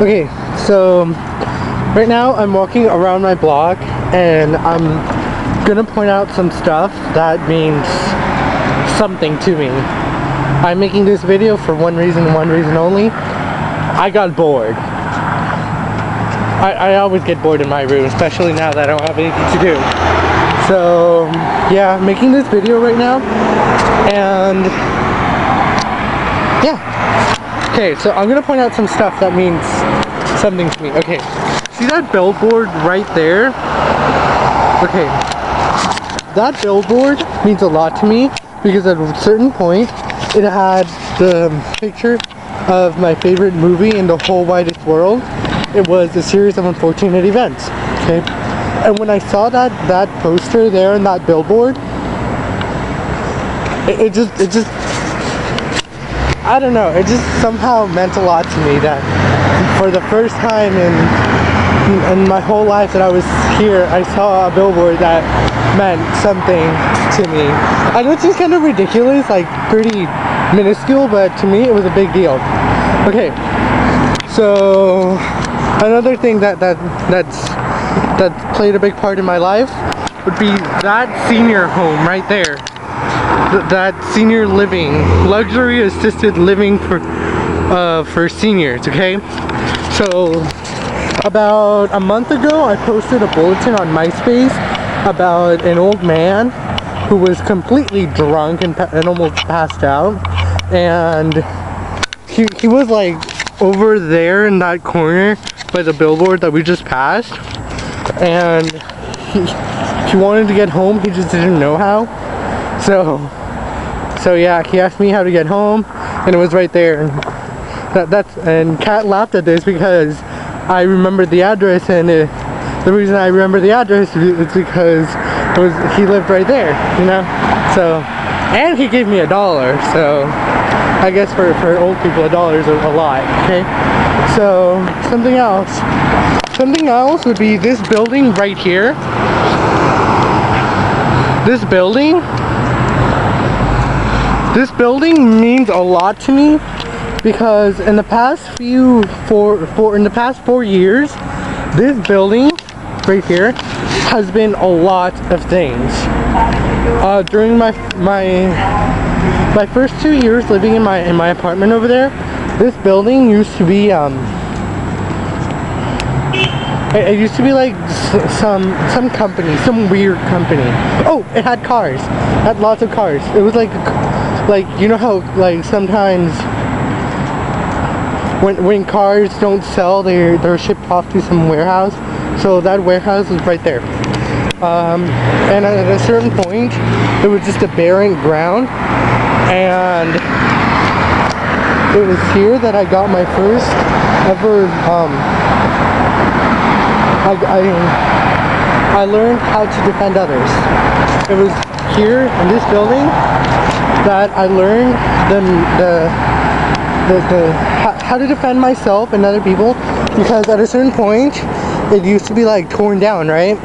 Okay, so right now I'm walking around my block and I'm gonna point out some stuff that means something to me. I'm making this video for one reason only. I got bored. I always get bored in my room, especially now that I don't have anything to do. So yeah, I'm making this video right now, and yeah. Okay, so I'm gonna point out some stuff that means something to me. Okay, see that billboard right there? Okay, that billboard means a lot to me because at a certain point it had the picture of my favorite movie in the whole widest world. It was a series of unfortunate events. Okay, and when I saw that poster there and that billboard, it just I don't know, it just somehow meant a lot to me that for the first time in my whole life that I was here, I saw a billboard that meant something to me. I know it seems kind of ridiculous, like pretty minuscule, but to me it was a big deal. Okay, so another thing that played a big part in my life would be that senior home right there. That senior living, luxury assisted living for seniors. Okay, so about a month ago I posted a bulletin on MySpace about an old man who was completely drunk and almost passed out, and he was like over there in that corner by the billboard that we just passed, and he wanted to get home, he just didn't know how. So yeah, he asked me how to get home, and it was right there. And Kat laughed at this because I remembered the address, and the reason I remember the address is because he lived right there, you know. So, and he gave me $1. So I guess for old people $1 is a lot. Okay. So something else would be this building right here. This building means a lot to me because in the past 4 years, this building right here has been a lot of things. During my first 2 years living in my apartment over there, this building used to be it used to be like some company, some weird company. Oh, it had cars. It had lots of cars. It was like you know how like sometimes when cars don't sell, they're shipped off to some warehouse. So that warehouse was right there. And at a certain point, it was just a barren ground, and it was here that I got my first ever I learned how to defend others. It was here in this building that I learned how to defend myself and other people, because at a certain point it used to be like torn down, right?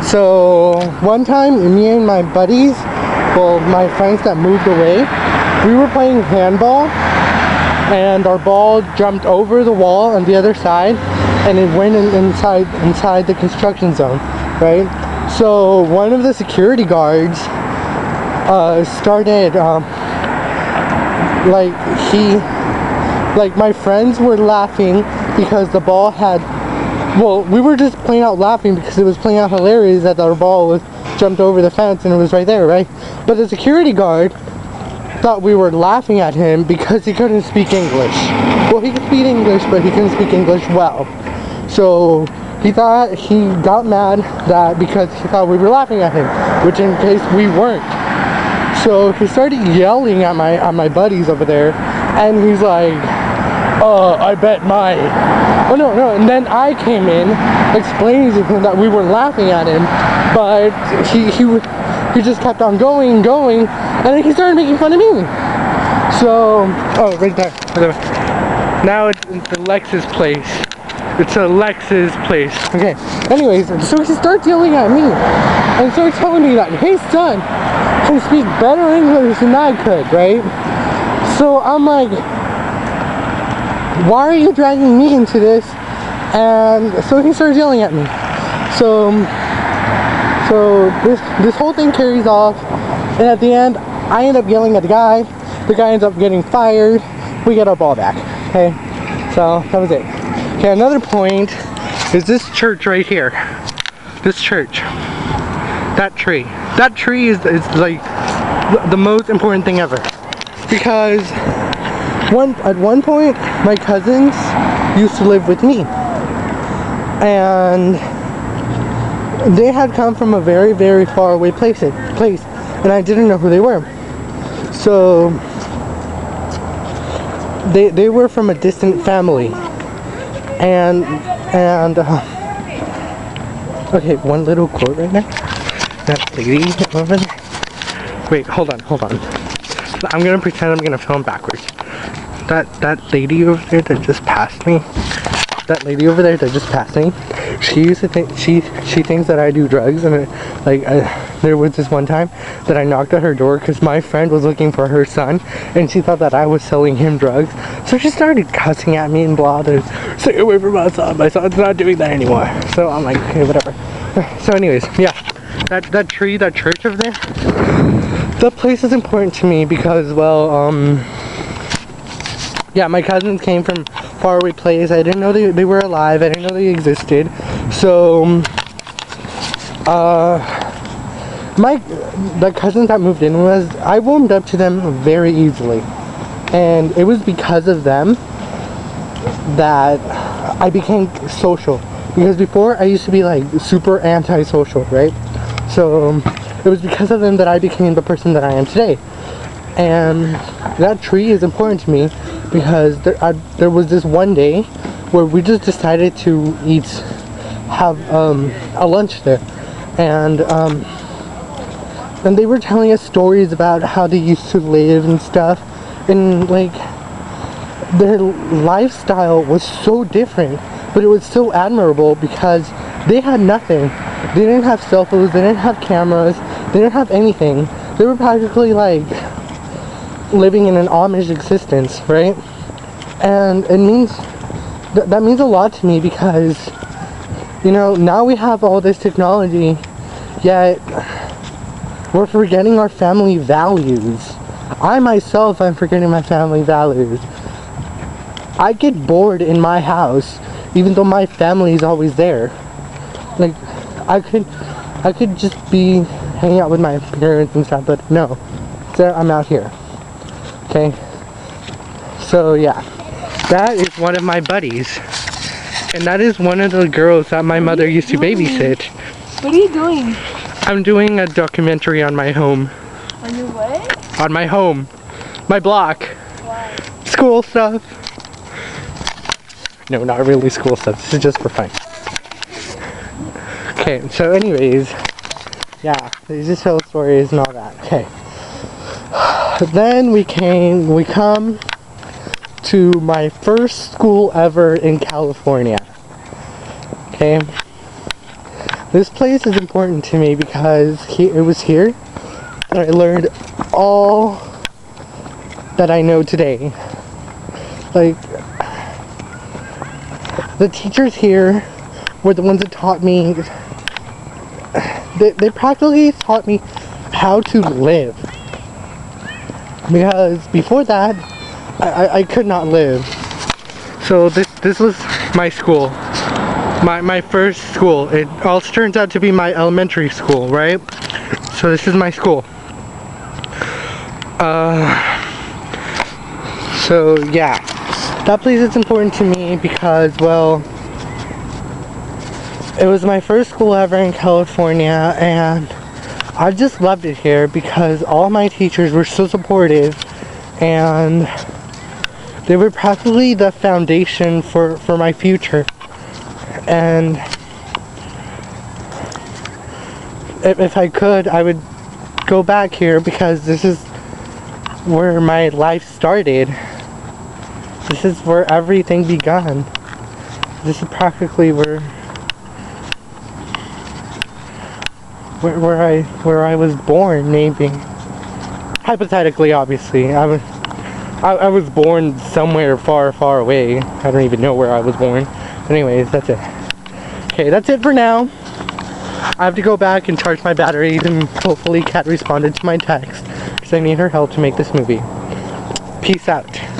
So one time, me and my buddies, well, my friends that moved away, we were playing handball, and our ball jumped over the wall on the other side, and it went inside the construction zone, right? So one of the security guards started my friends were laughing because the ball had, well, we were just plain out laughing because it was plain out hilarious that our ball was jumped over the fence and it was right there, right? But the security guard thought we were laughing at him because he couldn't speak English. Well, he could speak English, but he couldn't speak English well. So he got mad that because he thought we were laughing at him, which in case we weren't. So he started yelling at my buddies over there, and he's like, I bet my... Oh no, and then I came in explaining to him that we were laughing at him, but he just kept on going, and then he started making fun of me. So, oh, right there. Now it's the Lex's place. It's a Lex's place. Okay, anyways, so he starts yelling at me, and starts telling me that his son can speak better English than I could, right? So I'm like, why are you dragging me into this? And so he starts yelling at me. So this whole thing carries off, and at the end, I end up yelling at the guy. The guy ends up getting fired. We get our ball back. Okay, so that was it. Okay, another point is this church right here. This church. That tree. That tree is like the most important thing ever. Because at one point, my cousins used to live with me. And they had come from a very, very far away place, and I didn't know who they were. So they were from a distant family, and okay, one little quote right now. That lady over there. Wait, hold on. I'm gonna pretend I'm gonna film backwards. That lady over there that just passed me. She used to think she thinks that I do drugs, and there was this one time that I knocked at her door because my friend was looking for her son, and she thought that I was selling him drugs. So she started cussing at me and blah. Stay away from my son. My son's not doing that anymore. So I'm like, okay, whatever. So anyways, yeah, that tree, that church over there, that place is important to me because, well, yeah, my cousins came from faraway place. I didn't know they were alive. I didn't know they existed. So, the cousins that moved in I warmed up to them very easily. And it was because of them that I became social. Because before, I used to be like super antisocial, right? So, it was because of them that I became the person that I am today. And that tree is important to me because there was this one day where we just decided to have a lunch there, and they were telling us stories about how they used to live and stuff, and like their lifestyle was so different, but it was so admirable because they had nothing. They didn't have cell phones, they didn't have cameras, they didn't have anything. They were practically like living in an Amish existence, right? And it means that means a lot to me because, you know, now we have all this technology, yet we're forgetting our family values. I myself am forgetting my family values. I get bored in my house even though my family is always there. Like I could just be hanging out with my parents and stuff, but no, I'm out here. Okay, so yeah, that is one of my buddies, and that is one of the girls that my mother used to babysit. What are you doing? I'm doing a documentary on my home. On your what? On my home. My block. Why? School stuff. No, not really school stuff. This is just for fun. Okay, so anyways, yeah, these just tell stories and all that. Okay. Then we come to my first school ever in California. Okay. This place is important to me because it was here that I learned all that I know today. Like, the teachers here were the ones that taught me, they practically taught me how to live. Because before that, I could not live. So this was my school. My first school. It also turns out to be my elementary school, right? So this is my school. So yeah, that place is important to me because, well, it was my first school ever in California, and I just loved it here because all my teachers were so supportive, and they were practically the foundation for my future. And if I could, I would go back here because this is where my life started. This is where everything began. This is practically where I was born, maybe. Hypothetically, obviously. I'm I was born somewhere far, far away. I don't even know where I was born. Anyways, that's it. Okay, that's it for now. I have to go back and charge my batteries, and hopefully Kat responded to my text because I need her help to make this movie. Peace out.